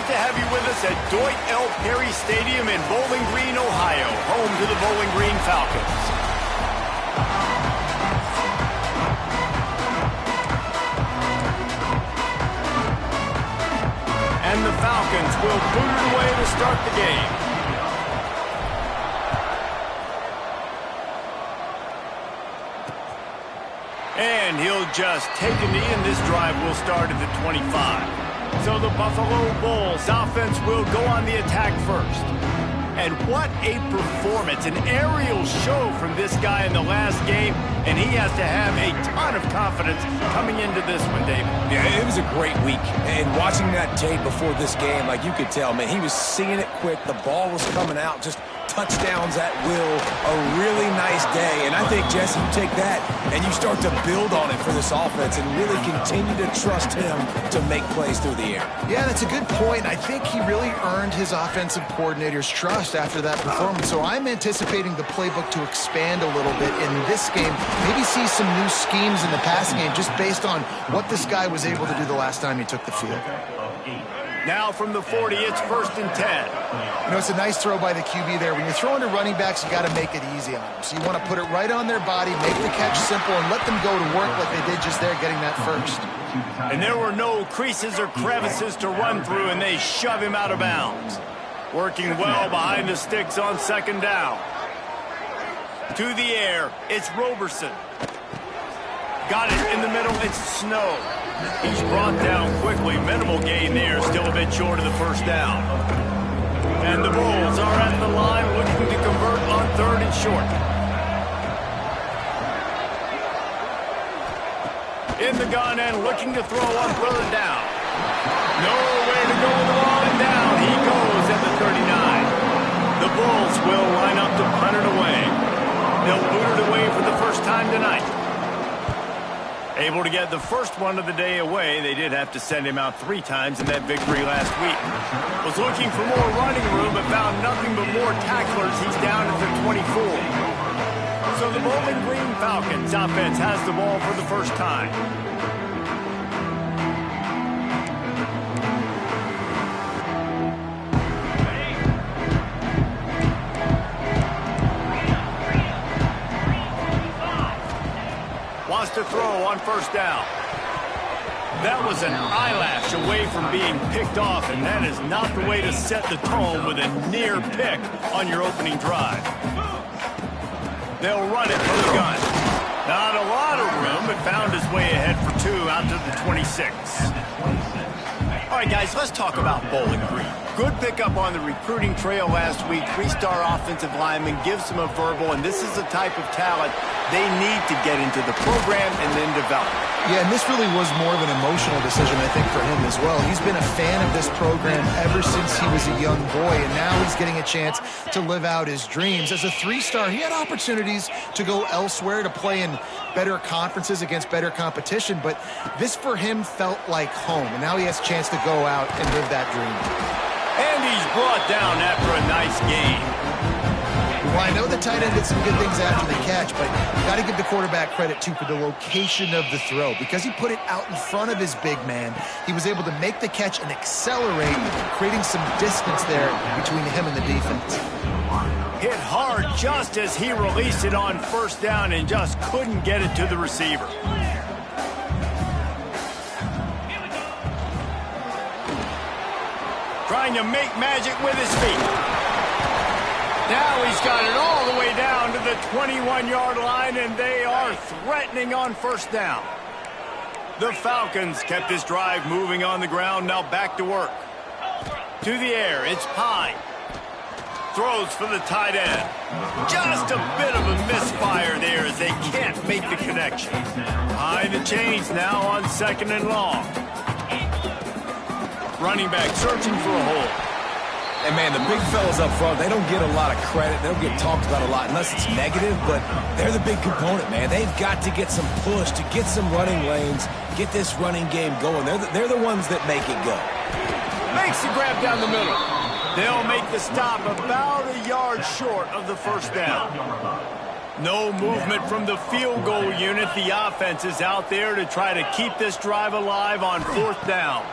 to have you with us at Dwight L. Perry Stadium in Bowling Green, Ohio, home to the Bowling Green Falcons. And the Falcons will boot it away to start the game. And he'll just take a knee, and this drive will start at the 25. So the Buffalo Bulls offense will go on the attack first. And what a performance, an aerial show from this guy in the last game, and he has to have a ton of confidence coming into this one, David. Yeah, it was a great week, and watching that tape before this game, like you could tell, man, he was seeing it quick, the ball was coming out, just touchdowns at will, a really nice day. And I think, Jesse, you take that and you start to build on it for this offense and really continue to trust him to make plays through the air. Yeah, that's a good point. I think he really earned his offensive coordinator's trust after that performance. So I'm anticipating the playbook to expand a little bit in this game, maybe see some new schemes in the passing game just based on what this guy was able to do the last time he took the field. Now from the 40, it's 1st and 10. You know, it's a nice throw by the QB there. When you're throwing to running backs, you got to make it easy on them. So you want to put it right on their body, make the catch simple, and let them go to work like they did just there, getting that first. And there were no creases or crevices to run through, and they shove him out of bounds. Working well behind the sticks on 2nd down. To the air, it's Roberson. Got it in the middle, it's Snow. He's brought down quickly. Minimal gain there, still a bit short of the 1st down. And the Bulls are at the line looking to convert on 3rd and short. In the gun and looking to throw on 3rd down. No way to go with the ball, and down he goes at the 39. The Bulls will line up to punt it away. They'll boot it away for the first time tonight. Able to get the first one of the day away. They did have to send him out 3 times in that victory last week. Was looking for more running room, but found nothing but more tacklers. He's down at the 24. So the Bowling Green Falcons offense has the ball for the first time. Wants to throw on 1st down. That was an eyelash away from being picked off, and that is not the way to set the tone with a near pick on your opening drive. They'll run it from the gun. Not a lot of room, but found his way ahead for 2 out to the 26. All right, guys, let's talk about Bowling Green. Good pickup on the recruiting trail last week. 3-star offensive lineman gives them a verbal, and this is the type of talent they need to get into the program and then develop. Yeah, and this really was more of an emotional decision, I think, for him as well. He's been a fan of this program ever since he was a young boy, and now he's getting a chance to live out his dreams. As a 3-star, he had opportunities to go elsewhere, to play in better conferences against better competition, but this for him felt like home, and now he has a chance to go out and live that dream. And he's brought down after a nice gain. Well, I know the tight end did some good things after the catch, but you got to give the quarterback credit, too, for the location of the throw. Because he put it out in front of his big man, he was able to make the catch and accelerate, creating some distance there between him and the defense. Hit hard just as he released it on 1st down and just couldn't get it to the receiver. Trying to make magic with his feet. Now he's got it all the way down to the 21-yard line, and they are threatening on 1st down. The Falcons kept this drive moving on the ground, now back to work. To the air, it's Pine. Throws for the tight end. Just a bit of a misfire there as they can't make the connection. Behind the chains now on 2nd and long. Running back searching for a hole. And, man, the big fellas up front, they don't get a lot of credit. They don't get talked about a lot unless it's negative, but they're the big component, man. They've got to get some push, to get some running lanes, get this running game going. They're the ones that make it go. Makes the grab down the middle. They'll make the stop about a yard short of the 1st down. No movement from the field goal unit. The offense is out there to try to keep this drive alive on 4th down.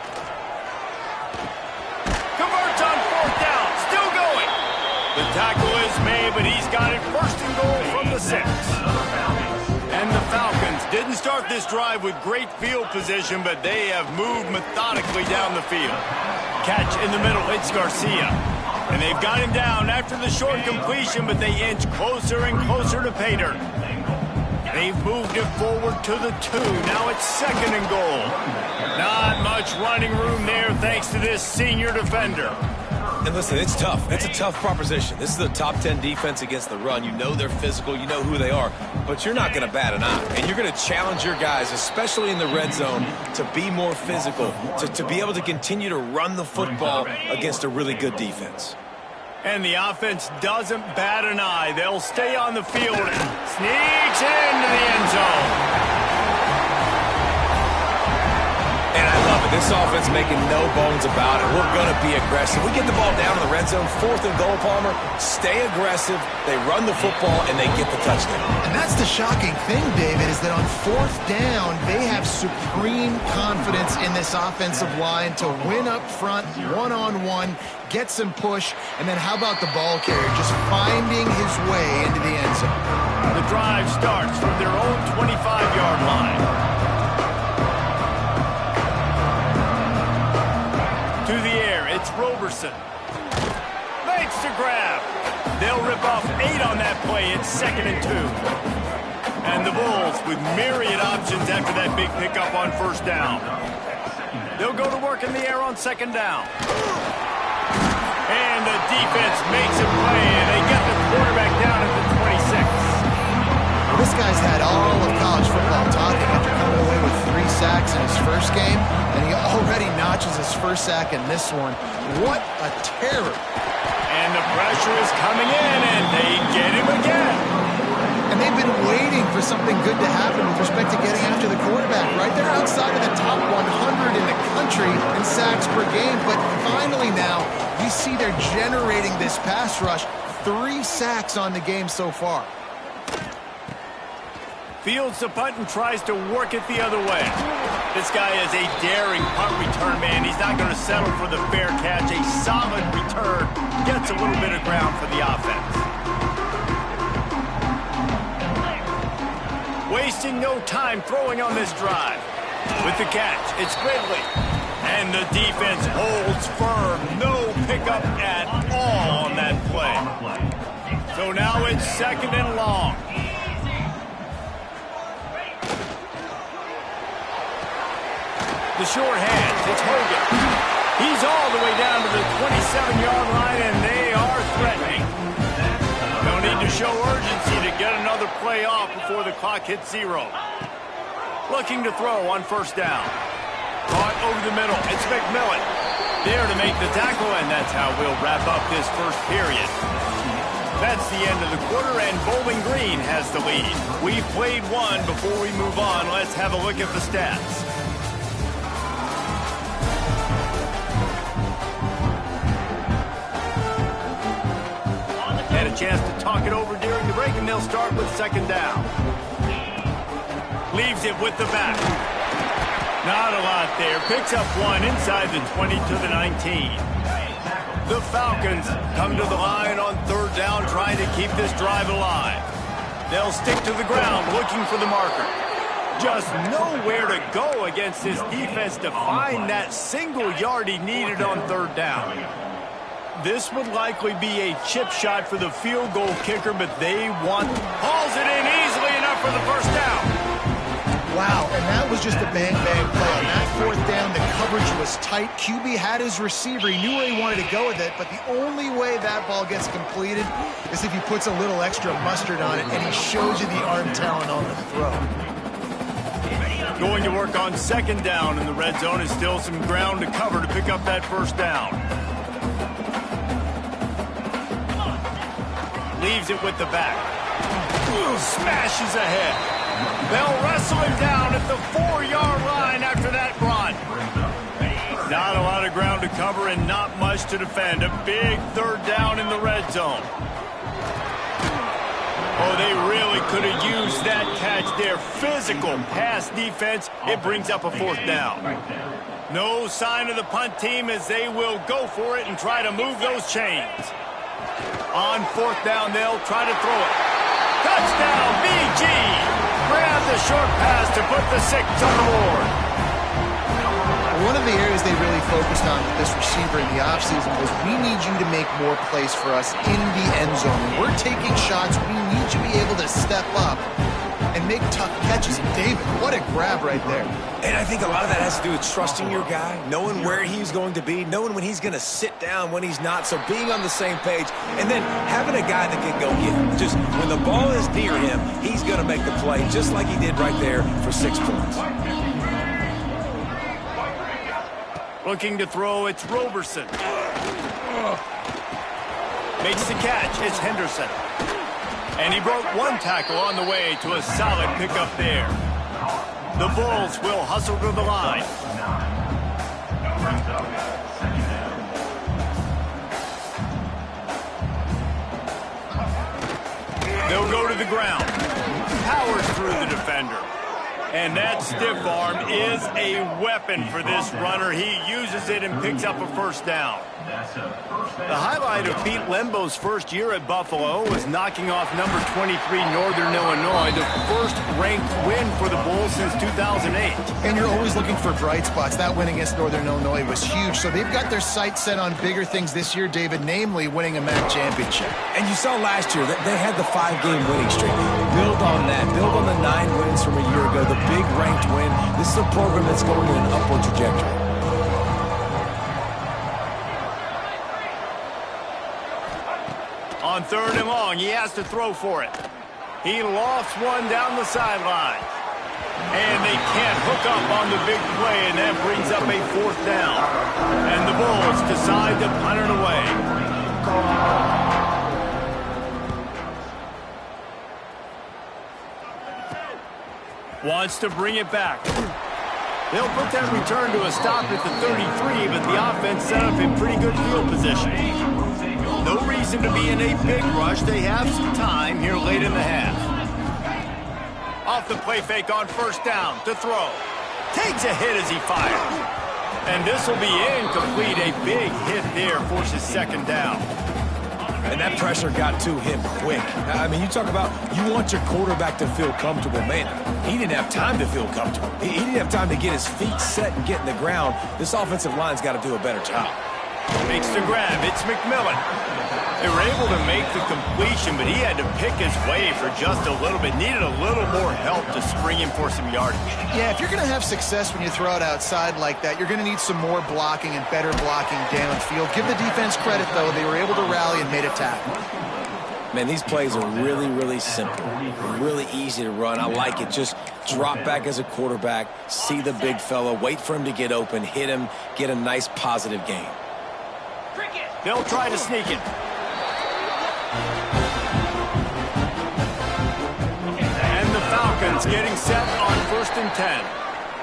The tackle is made, but he's got it first and goal from the 6. And the Falcons didn't start this drive with great field position, but they have moved methodically down the field. Catch in the middle, it's Garcia. And they've got him down after the short completion, but they inch closer and closer to pay dirt. They've moved it forward to the 2. Now it's second and goal. Not much running room there thanks to this senior defender. And listen, it's tough. It's a tough proposition. This is the top 10 defense against the run. You know they're physical. You know who they are. But you're not going to bat an eye. And you're going to challenge your guys, especially in the red zone, to be more physical, to be able to continue to run the football against a really good defense. And the offense doesn't bat an eye. They'll stay on the field. Sneaks into the end zone. And I love it. This offense making no bones about it. We're going to be aggressive. We get the ball down in the red zone, 4th and goal, Palmer. Stay aggressive. They run the football, and they get the touchdown. And that's the shocking thing, David, is that on 4th down, they have supreme confidence in this offensive line to win up front, one-on-one, get some push, and then how about the ball carrier just finding his way into the end zone? The drive starts from their own 25-yard line. To the air, it's Roberson. Makes the grab. They'll rip off 8 on that play. It's 2nd and 2. And the Bulls with myriad options after that big pickup on 1st down. They'll go to work in the air on 2nd down. And the defense makes a play, and they get the quarterback down at the 26. This guy's had all of college football talking after coming away with 3 sacks in his first game, and he already notches his first sack in this one. What a terror. And the pressure is coming in, and they get him again. And they've been waiting for something good to happen with respect to getting after the quarterback, right? They're outside of the top 100 in the country in sacks per game, but finally now, we see they're generating this pass rush. 3 sacks on the game so far. Fields the punt and tries to work it the other way. This guy is a daring punt return man. He's not going to settle for the fair catch. A solid return gets a little bit of ground for the offense. Wasting no time throwing on this drive. With the catch, it's Gridley. And the defense holds firm. No pickup at all on that play. So now it's 2nd and long. The short hands, it's Hogan. He's all the way down to the 27-yard line, and they are threatening. No need to show urgency to get another play off before the clock hits 0. Looking to throw on 1st down. Caught over the middle, it's McMillan. There to make the tackle, and that's how we'll wrap up this first period. That's the end of the quarter, and Bowling Green has the lead. We've played 1 before we move on. Let's have a look at the stats. Had a chance to talk it over during the break, and they'll start with 2nd down. Leaves it with the back. Not a lot there. Picks up 1 inside the 20 to the 19. The Falcons come to the line on 3rd down, trying to keep this drive alive. They'll stick to the ground, looking for the marker. Just nowhere to go against this defense to find that single yard he needed on 3rd down. This would likely be a chip shot for the field goal kicker, but they want... Hauls it in easily enough for the 1st down. Wow, and that was just a bang-bang play. On that 4th down, the coverage was tight. QB had his receiver. He knew where he wanted to go with it, but the only way that ball gets completed is if he puts a little extra mustard on it, and he shows you the arm talent on the throw. Going to work on 2nd down in the red zone is still some ground to cover to pick up that 1st down. Leaves it with the back. Smashes ahead. They'll wrestle him down at the 4-yard line after that run. Not a lot of ground to cover and not much to defend. A big 3rd down in the red zone. Oh, they really could have used that catch there. Physical pass defense. It brings up a 4th down. No sign of the punt team as they will go for it and try to move those chains. On 4th down, they'll try to throw it. Touchdown, BG! Grab the short pass to put the 6 on the board. One of the areas they really focused on with this receiver in the offseason was, we need you to make more plays for us in the end zone. When we're taking shots, we need you to be able to step up and make tough catches. And David, what a grab right there. And I think a lot of that has to do with trusting your guy, knowing where he's going to be, knowing when he's going to sit down, when he's not, so being on the same page, and then having a guy that can go get him. Just when the ball is near him, he's going to make the play, just like he did right there for 6 points. Looking to throw, it's Roberson. Makes the catch, it's Henderson. And he broke 1 tackle on the way to a solid pickup there. The Bulls will hustle to the line. They'll go to the ground. Powers through the defender. And that stiff arm is a weapon for this runner. He uses it and picks up a 1st down. The highlight of Pete Lembo's first year at Buffalo was knocking off number 23 Northern Illinois, the first-ranked win for the Bulls since 2008. And you're always looking for bright spots. That win against Northern Illinois was huge, so they've got their sights set on bigger things this year, David, namely winning a MAC championship. And you saw last year that they had the 5-game winning streak. Build on that. Build on the 9 wins from a year ago, the big ranked win. This is a program that's going in an upward trajectory. On 3rd and long, he has to throw for it. He lofts one down the sideline. And they can't hook up on the big play, and that brings up a 4th down. And the Bulls decide to punt it away. Wants to bring it back. They'll put that return to a stop at the 33, but the offense set up in pretty good field position. No reason to be in a big rush. They have some time here late in the half. Off the play fake on 1st down to throw. Takes a hit as he fires. And this will be incomplete. A big hit there forces 2nd down. And that pressure got to him quick. I mean, you talk about you want your quarterback to feel comfortable. Man, he didn't have time to feel comfortable. He didn't have time to get his feet set and get in the ground. This offensive line's got to do a better job. Makes the grab. It's McMillan. They were able to make the completion, but he had to pick his way for just a little bit. Needed a little more help to spring him for some yardage. Yeah, if you're going to have success when you throw it outside like that, you're going to need some more blocking and better blocking downfield. Give the defense credit, though. They were able to rally and made a tackle. Man, these plays are really, really simple. Really easy to run. I like it. Just drop back as a quarterback, see the big fella, wait for him to get open, hit him, get a nice positive gain. They'll try to sneak it. And the Falcons getting set on 1st and 10.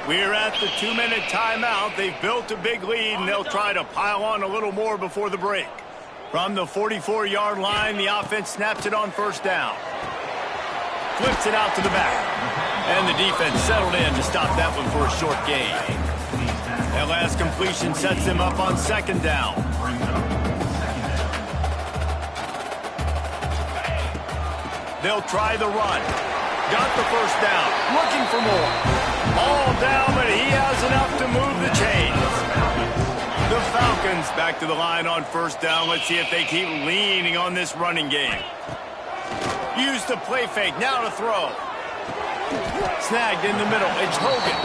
We're at the 2-minute timeout. They've built a big lead, and they'll try to pile on a little more before the break. From the 44-yard line, the offense snaps it on 1st down. Flips it out to the back. And the defense settled in to stop that one for a short gain. That last completion sets them up on 2nd down. They'll try the run. Got the 1st down. Looking for more. All down, but he has enough to move the chains. The Falcons back to the line on 1st down. Let's see if they keep leaning on this running game. Use the play fake. Now to throw. Snagged in the middle. It's Hogan.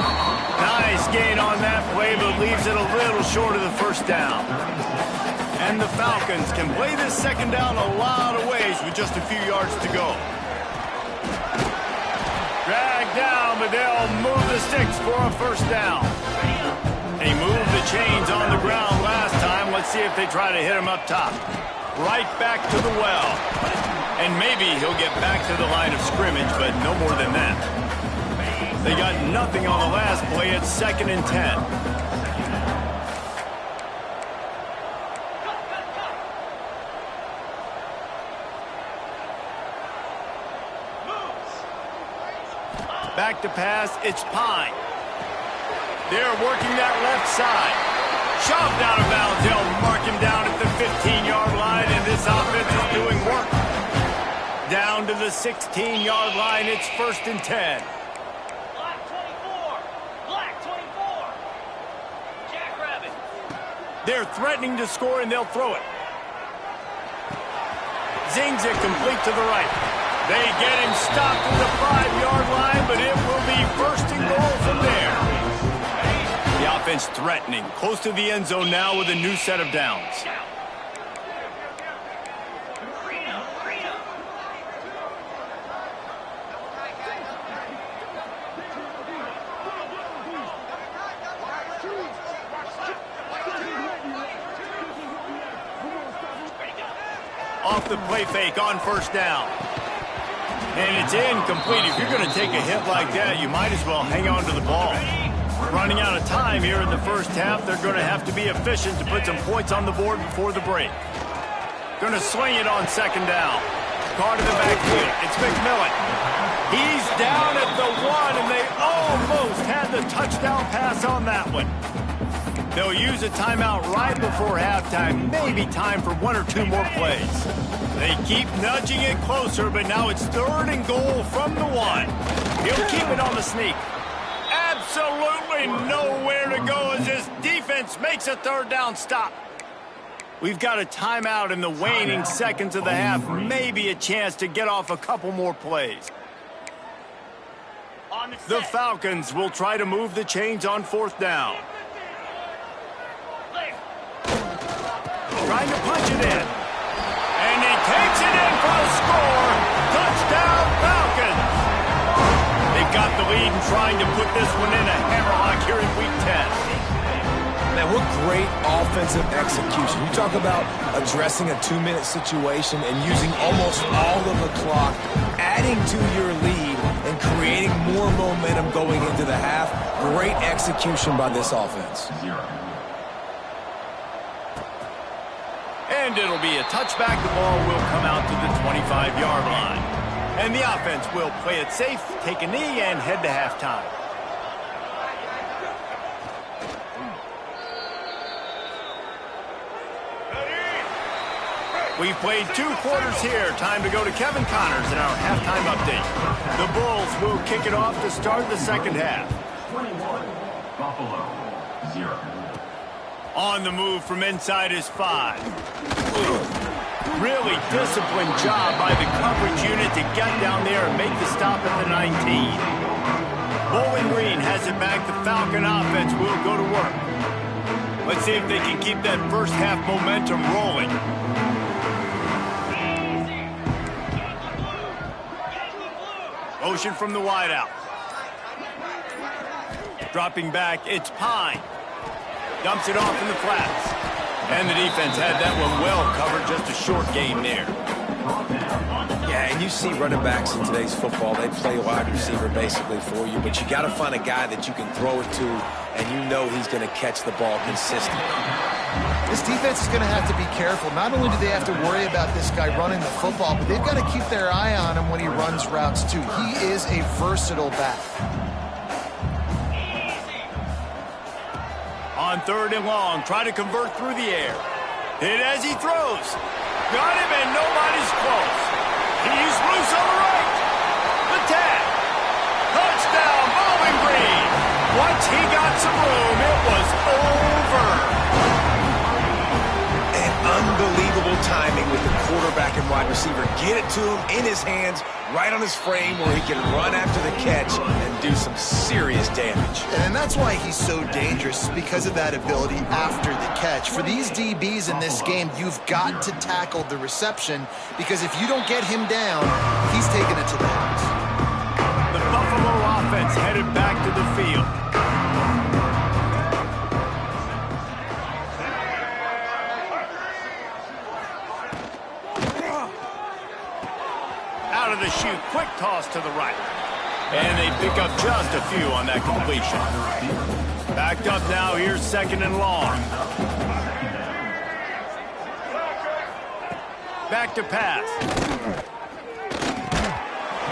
Nice gain on that play, but leaves it a little short of the 1st down. And the Falcons can play this 2nd down a lot of ways with just a few yards to go. Dragged down, but they'll move the sticks for a 1st down. They moved the chains on the ground last time. Let's see if they try to hit him up top. Right back to the well. And maybe he'll get back to the line of scrimmage, but no more than that. They got nothing on the last play. It's 2nd and 10. Back to pass, it's Pine. They're working that left side. Shoved out of bounds. They'll mark him down at the 15-yard line, and this This offense is doing work. Down to the 16-yard line, it's 1st and 10. Black 24. Black 24. Jackrabbit. They're threatening to score, and they'll throw it. Zings it complete to the right. They get him stopped at the 5-yard line, but it will be 1st and goal from there. The offense threatening, close to the end zone now with a new set of downs. Off the play fake on 1st down. And it's incomplete. If you're going to take a hit like that, you might as well hang on to the ball. Running out of time here in the 1st half, they're going to have to be efficient to put some points on the board before the break. Going to swing it on 2nd down. Car to the backfield. It's McMillan. He's down at the 1, and they almost had the touchdown pass on that one. They'll use a timeout right before halftime. Maybe time for 1 or 2 more plays. They keep nudging it closer, but now it's 3rd and goal from the 1. He'll keep it on the sneak. Absolutely nowhere to go as this defense makes a 3rd down stop. We've got a timeout in the waning seconds of the half. Maybe a chance to get off a couple more plays. The Falcons will try to move the chains on 4th down. Trying to punch it in. And he takes it in for a score. Touchdown, Falcons. They got the lead and trying to put this one in a hammerlock here in Week 10. Man, what great offensive execution. You talk about addressing a 2-minute situation and using almost all of the clock, adding to your lead and creating more momentum going into the half. Great execution by this offense. And it'll be a touchback. The ball will come out to the 25-yard line. And the offense will play it safe, take a knee, and head to halftime. We've played 2 quarters here. Time to go to Kevin Connors in our halftime update. The Bulls will kick it off to start the 2nd half. 21, Buffalo, 0. On the move from inside is 5. Really disciplined job by the coverage unit to get down there and make the stop at the 19. Bowling Green has it back. The Falcon offense will go to work. Let's see if they can keep that 1st half momentum rolling. Motion from the wideout. Dropping back, it's Pine. Dumps it off in the flats. And the defense had that one well covered, just a short gain there. Yeah, and you see running backs in today's football, they play wide receiver basically for you, but you got to find a guy that you can throw it to, and you know he's going to catch the ball consistently. This defense is going to have to be careful. Not only do they have to worry about this guy running the football, but they've got to keep their eye on him when he runs routes too. He is a versatile back. On 3rd and long, try to convert through the air. Hit as he throws. Got him, and nobody's close. He's loose on the right. The tag. Touchdown, Bowling Green. Once he got some room, it was over. And unbelievable timing with the quarterback and wide receiver. Get it to him in his hands, right on his frame where he can run after the catch and do some serious damage. And that's why he's so dangerous, because of that ability after the catch. For these DBs in this game, you've got to tackle the reception, because if you don't get him down, he's taking it to the house. The Buffalo offense headed back to the field. Out of the chute, quick toss to the right. And they pick up just a few on that completion. Backed up now, here's 2nd and long. Back to pass.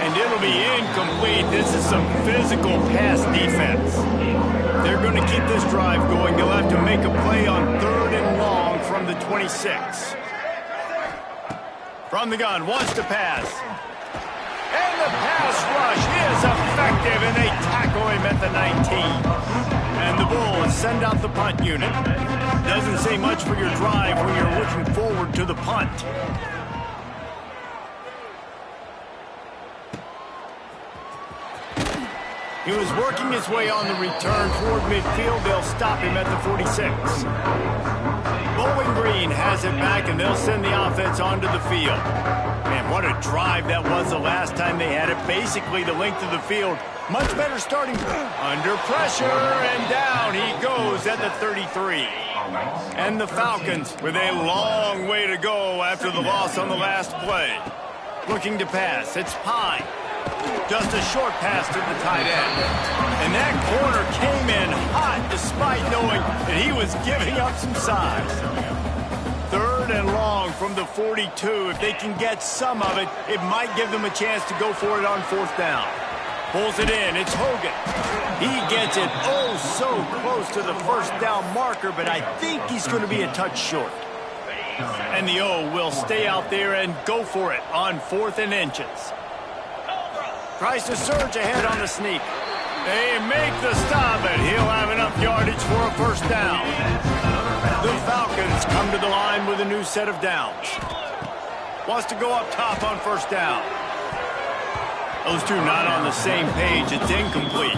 And it'll be incomplete. This is some physical pass defense. They're going to keep this drive going. They'll have to make a play on 3rd and long from the 26. From the gun, wants to pass. And the pass rush is effective, and they tackle him at the 19. And the Bulls send out the punt unit. Doesn't say much for your drive when you're looking forward to the punt. He was working his way on the return toward midfield. They'll stop him at the 46. Bowling Green has it back, and they'll send the offense onto the field. Man, what a drive that was the last time they had it. Basically the length of the field. Much better starting. Under pressure, and down he goes at the 33. And the Falcons with a long way to go after the loss on the last play. Looking to pass. It's Pine. Just a short pass to the tight end. And that corner came in hot despite knowing that he was giving up some size. 3rd and long from the 42. If they can get some of it, it might give them a chance to go for it on 4th down. Pulls it in. It's Hogan. He gets it oh so close to the 1st down marker, but I think he's going to be a touch short. And the O will stay out there and go for it on 4th and inches. Tries to surge ahead on the sneak. They make the stop, and he'll have enough yardage for a 1st down. The Falcons come to the line with a new set of downs. Wants to go up top on 1st down. Those two not on the same page. It's incomplete.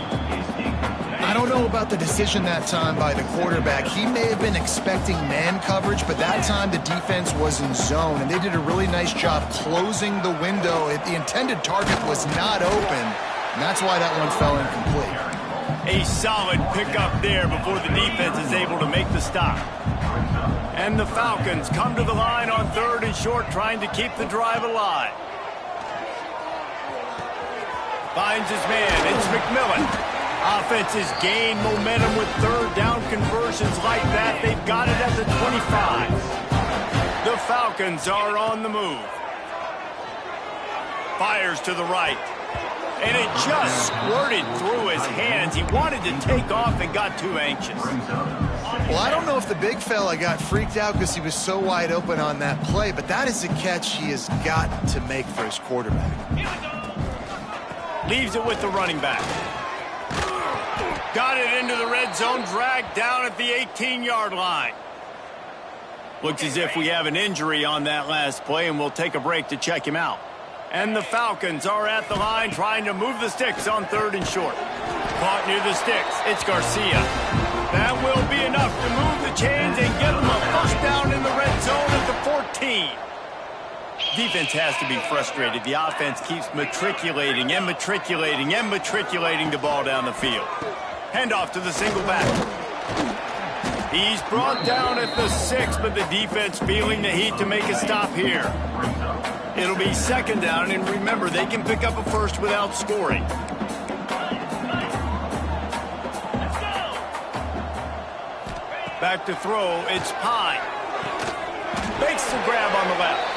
I don't know about the decision that time by the quarterback. He may have been expecting man coverage, but that time the defense was in zone, and they did a really nice job closing the window. The intended target was not open, and that's why that one fell incomplete. A solid pickup there before the defense is able to make the stop. And the Falcons come to the line on 3rd and short, trying to keep the drive alive. Finds his man. It's McMillan. Offenses gain momentum with 3rd down conversions like that. They've got it at the 25. The Falcons are on the move. Fires to the right. And it just squirted through his hands. He wanted to take off and got too anxious. Well, I don't know if the big fella got freaked out because he was so wide open on that play, but that is a catch he has got to make for his quarterback. Leaves it with the running back. Got it into the red zone, dragged down at the 18-yard line. Looks as if we have an injury on that last play, and we'll take a break to check him out. And the Falcons are at the line trying to move the sticks on 3rd and short. Caught near the sticks. It's Garcia. That will be enough to move the chains and give them a 1st down in the red zone at the 14. Defense has to be frustrated. The offense keeps matriculating and matriculating and matriculating the ball down the field. Handoff to the single back. He's brought down at the 6, but the defense feeling the heat to make a stop here. It'll be 2nd down, and remember, they can pick up a 1st without scoring. Back to throw, it's Pine. Makes the grab on the left.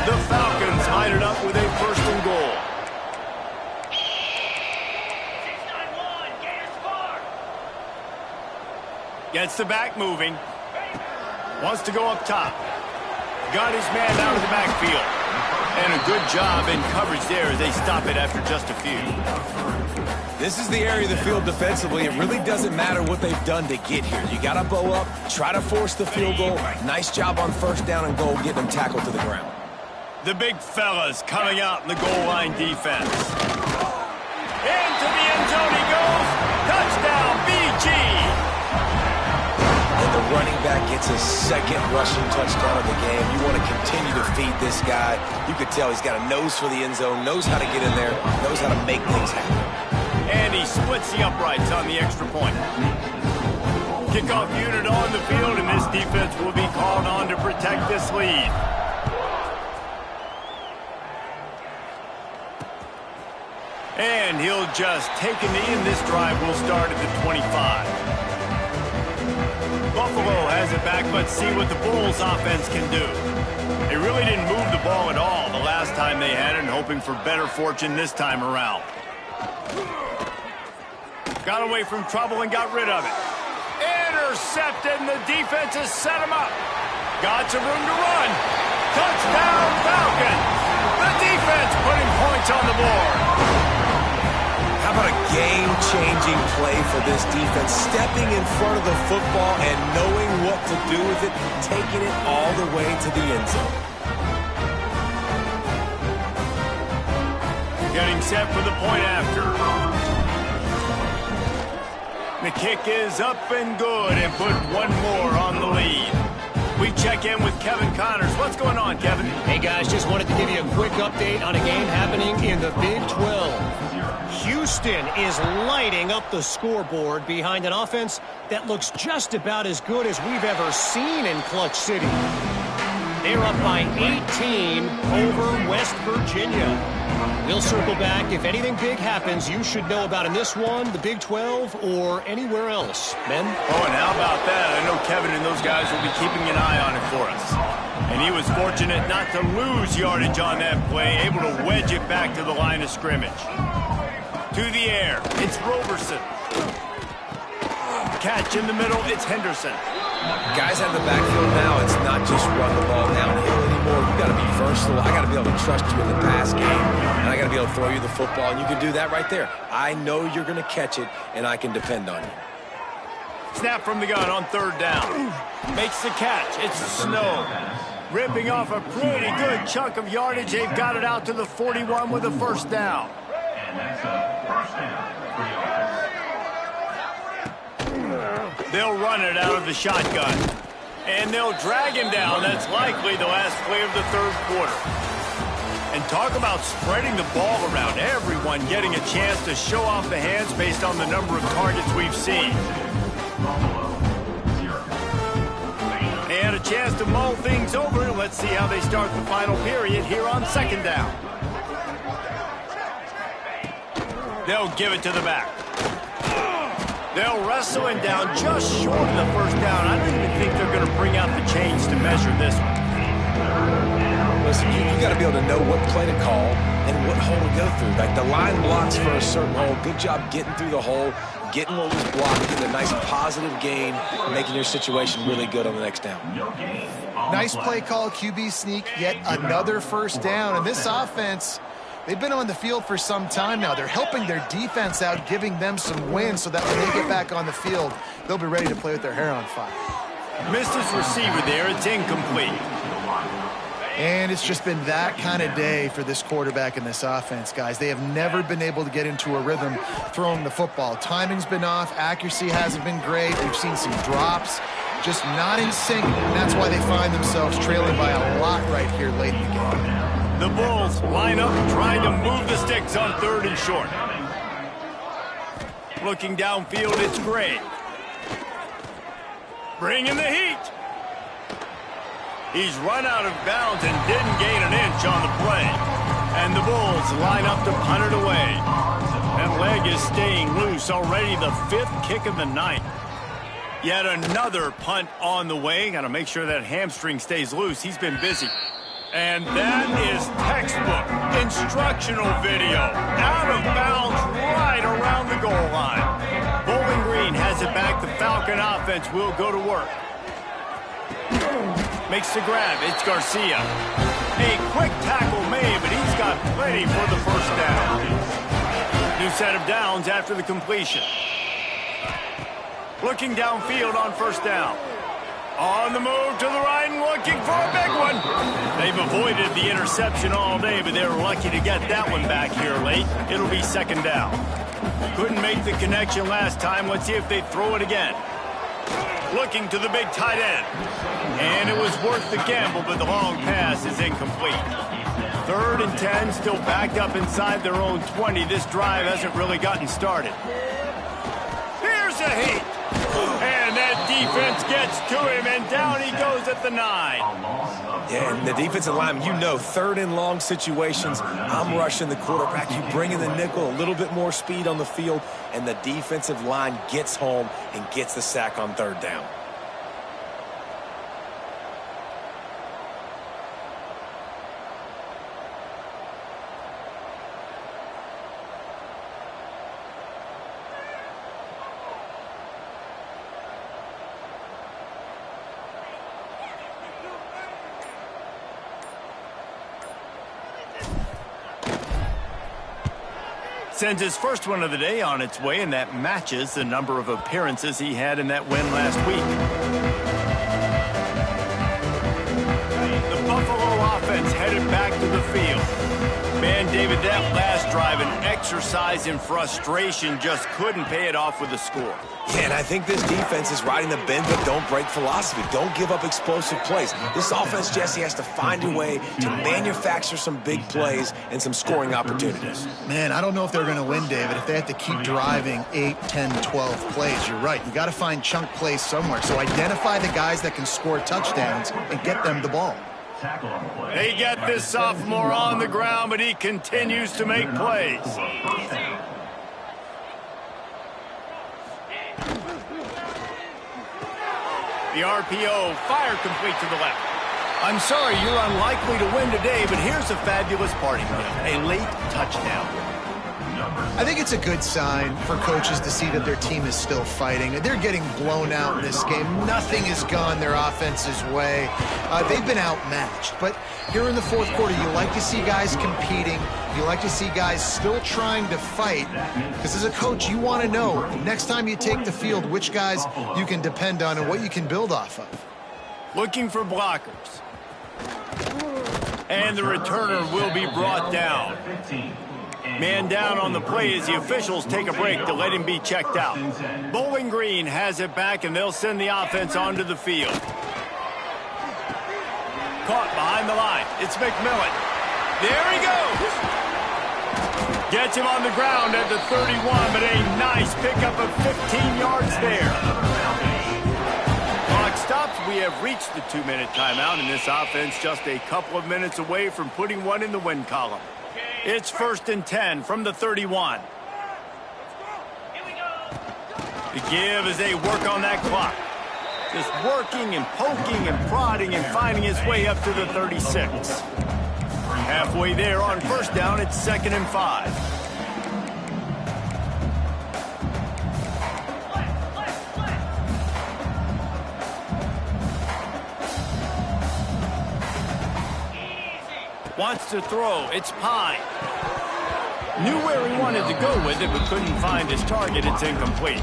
The Falcons line it up with a 1st and goal. Gets the back moving. Wants to go up top. Got his man out of the backfield. And a good job in coverage there as they stop it after just a few. This is the area of the field defensively. It really doesn't matter what they've done to get here. You got to bow up, try to force the field goal. Nice job on 1st down and goal, getting them tackled to the ground. The big fellas coming out in the goal line defense. Into the end zone he goes. Touchdown, BG. And the running back gets his 2nd rushing touchdown of the game. You want to continue to feed this guy. You could tell he's got a nose for the end zone, knows how to get in there, knows how to make things happen. And he splits the uprights on the extra point. Kickoff unit on the field, and this defense will be called on to protect this lead. And he'll just take a knee, and this drive will start at the 25. Buffalo has it back. Let's see what the Bulls offense can do. They really didn't move the ball at all the last time they had it, and hoping for better fortune this time around. Got away from trouble and got rid of it. Intercepted, and the defense has set him up. Got some room to run. Touchdown, Falcons. The defense putting points on the board. How about a game-changing play for this defense? Stepping in front of the football and knowing what to do with it, taking it all the way to the end zone. Getting set for the point after. The kick is up and good and put one more on the lead. We check in with Kevin Connors. What's going on, Kevin? Hey, guys, just wanted to give you a quick update on a game happening in the Big 12. Houston is lighting up the scoreboard behind an offense that looks just about as good as we've ever seen in Clutch City. They're up by 18 over West Virginia. We'll circle back. If anything big happens, you should know about in this one, the Big 12, or anywhere else. Ben? Oh, and how about that? I know Kevin and those guys will be keeping an eye on it for us. And he was fortunate not to lose yardage on that play, able to wedge it back to the line of scrimmage. To the air, it's Roberson. Catch in the middle, it's Henderson. Guys out of the backfield now, it's not just run the ball downhill anymore. You got to be versatile. I got to be able to trust you in the pass game, and I got to be able to throw you the football, and you can do that right there. I know you're going to catch it, and I can depend on you. Snap from the gun on third down. Makes the catch. It's Snow. Ripping off a pretty good chunk of yardage. They've got it out to the 41 with a first down. And that's a first down for yards. They'll run it out of the shotgun. And they'll drag him down. That's likely the last play of the third quarter. And talk about spreading the ball around. Everyone getting a chance to show off the hands based on the number of targets we've seen. And a chance to mull things over. Let's see how they start the final period here on second down. They'll give it to the back. They'll wrestle him down just short of the first down. I don't even think they're going to bring out the chains to measure this one. Listen, you got to be able to know what play to call and what hole to go through. Like the line blocks for a certain hole. Good job getting through the hole, getting what was blocked, getting a nice positive gain, making your situation really good on the next down. Nice play call, QB sneak, yet another first down. And this offense, they've been on the field for some time now. They're helping their defense out, giving them some wins so that when they get back on the field, they'll be ready to play with their hair on fire. Missed his receiver there. It's incomplete. And it's just been that kind of day for this quarterback and this offense, guys. They have never been able to get into a rhythm throwing the football. Timing's been off. Accuracy hasn't been great. We've seen some drops. Just not in sync. And that's why they find themselves trailing by a lot right here late in the game. The Bulls line up trying to move the sticks on third and short. Looking downfield, it's Gray. Bringing the heat. He's run out of bounds and didn't gain an inch on the play. And the Bulls line up to punt it away. That leg is staying loose. Already the fifth kick of the night. Yet another punt on the way. Got to make sure that hamstring stays loose. He's been busy. And that is textbook instructional video. Out of bounds right around the goal line. Bowling Green has it back. The Falcon offense will go to work. Makes the grab. It's Garcia. A quick tackle made, but he's got plenty for the first down. New set of downs after the completion. Looking downfield on first down. On the move to the right and looking for a big one. They've avoided the interception all day, but they're lucky to get that one back here late. It'll be second down. Couldn't make the connection last time. Let's see if they throw it again. Looking to the big tight end. And it was worth the gamble, but the long pass is incomplete. 3rd and 10, still backed up inside their own 20. This drive hasn't really gotten started. Here's a heat. And that defense gets to him, and down he goes at the 9. Yeah, and the defensive line, you know, 3rd and long situations, I'm rushing the quarterback. You bring in the nickel, a little bit more speed on the field, and the defensive line gets home and gets the sack on 3rd down. Sends his first one of the day on its way, and that matches the number of appearances he had in that win last week. The Buffalo offense headed back to the field. Man, David, that last drive, an exercise in frustration, just couldn't pay it off with a score. Yeah, and I think this defense is riding the bend but don't break philosophy. Don't give up explosive plays. This offense, Jesse, has to find a way to manufacture some big plays and some scoring opportunities. Man, I don't know if they're going to win, David, if they have to keep driving 8, 10, 12 plays. You're right. You got to find chunk plays somewhere. So identify the guys that can score touchdowns and get them the ball. They get this sophomore on the ground, but he continues to make plays. The RPO, fire complete to the left. I'm sorry, you're unlikely to win today, but here's a fabulous parting gift, a late touchdown. I think it's a good sign for coaches to see that their team is still fighting. They're getting blown out in this game. Nothing has gone their offense's way. They've been outmatched. But here in the fourth quarter, you like to see guys competing. You like to see guys still trying to fight. Because as a coach, you want to know, next time you take the field, which guys you can depend on and what you can build off of. Looking for blockers. And the returner will be brought down. Man down on the play as the officials take a break to let him be checked out. Bowling Green has it back, and they'll send the offense onto the field. Caught behind the line. It's McMillan. There he goes. Gets him on the ground at the 31, but a nice pickup of 15 yards there. Clock stops. We have reached the 2-minute timeout, and this offense just a couple of minutes away from putting one in the win column. It's 1st and 10 from the 31. The give as they work on that clock. Just working and poking and prodding and finding his way up to the 36. Halfway there on 1st down, it's 2nd and 5. Wants to throw. It's Pine. Knew where he wanted to go with it, but couldn't find his target. It's incomplete.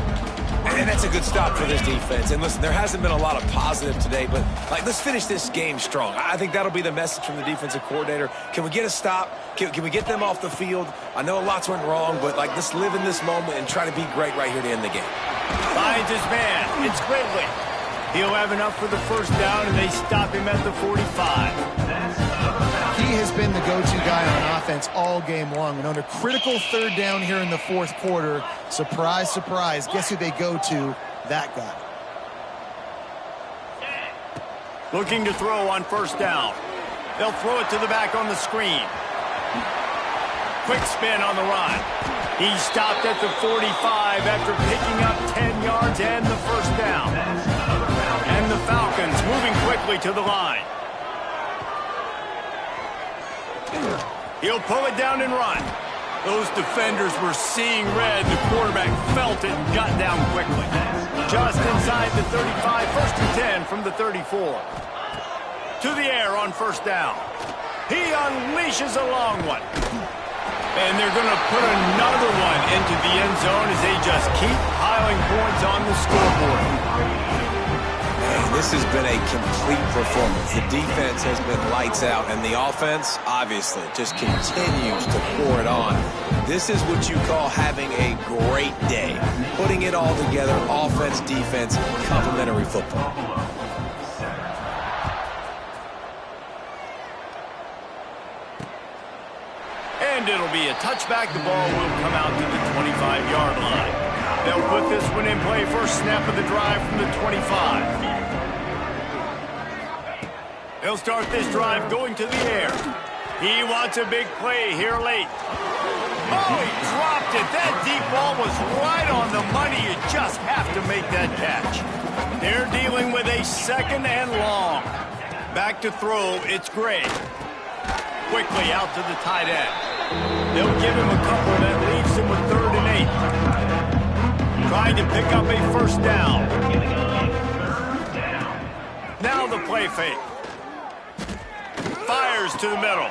And that's a good stop for this defense. And listen, there hasn't been a lot of positive today, but let's finish this game strong. I think that'll be the message from the defensive coordinator. Can we get a stop? Can we get them off the field? I know lots went wrong, but let's live in this moment and try to be great right here to end the game. Finds his man. It's Gridley. He'll have enough for the 1st down, and they stop him at the 45. He has been the go-to guy on offense all game long. And on a critical 3rd down here in the 4th quarter, surprise, surprise, guess who they go to? That guy. Looking to throw on 1st down. They'll throw it to the back on the screen. Quick spin on the run. He stopped at the 45 after picking up 10 yards and the 1st down. And the Falcons moving quickly to the line. He'll pull it down and run. Those defenders were seeing red. The quarterback felt it and got down quickly. Just inside the 35, 1st and 10 from the 34. To the air on 1st down. He unleashes a long one. And they're going to put another one into the end zone as they just keep piling points on the scoreboard. This has been a complete performance. The defense has been lights out, and the offense, obviously, just continues to pour it on. This is what you call having a great day. Putting it all together, offense, defense, complementary football. And it'll be a touchback. The ball will come out to the 25-yard line. They'll put this one in play. First snap of the drive from the 25. They'll start this drive going to the air. He wants a big play here late. Oh, he dropped it. That deep ball was right on the money. You just have to make that catch. They're dealing with a 2nd and long. Back to throw, it's Gray. Quickly out to the tight end. They'll give him a couple that leaves him with 3rd and 8. Trying to pick up a 1st down. Now the play fake. Fires to the middle.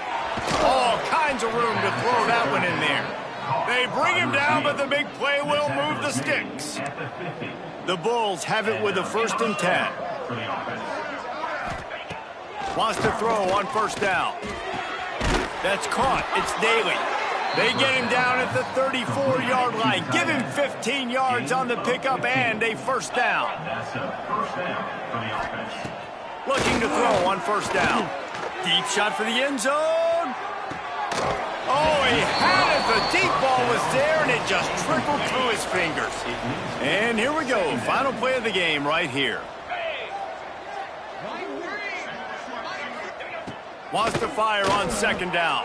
All kinds of room to throw that one in there. They bring him down, but the big play will move the sticks. The Bulls have it with a 1st and 10. Wants to throw on 1st down. That's caught. It's Daly. They get him down at the 34-yard line. Give him 15 yards on the pickup and a 1st down. Looking to throw on 1st down. Deep shot for the end zone. Oh, he had it. The deep ball was there, and it just trickled through his fingers. And here we go. Final play of the game right here. Wants to fire on 2nd down.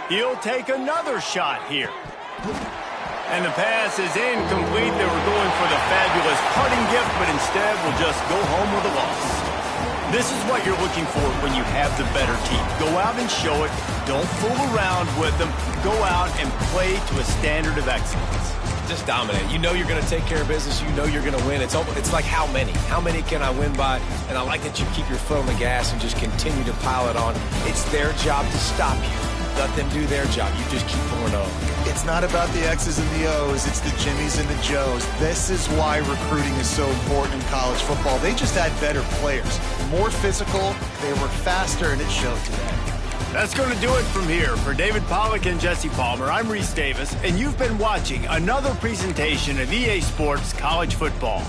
He'll take another shot here. And the pass is incomplete. They were going for the fabulous putting gift, but instead will just go home with a loss. This is what you're looking for when you have the better team. Go out and show it. Don't fool around with them. Go out and play to a standard of excellence. Just dominate. You know you're going to take care of business. You know you're going to win. It's like how many? How many can I win by? And I like that you keep your foot on the gas and just continue to pile it on. It's their job to stop you. Let them do their job. You just keep pouring on. It's not about the X's and the O's. It's the Jimmies and the Joes. This is why recruiting is so important in college football. They just had better players. More physical, they were faster, and it showed today. That's going to do it from here. For David Pollack and Jesse Palmer, I'm Reese Davis, and you've been watching another presentation of EA Sports College Football.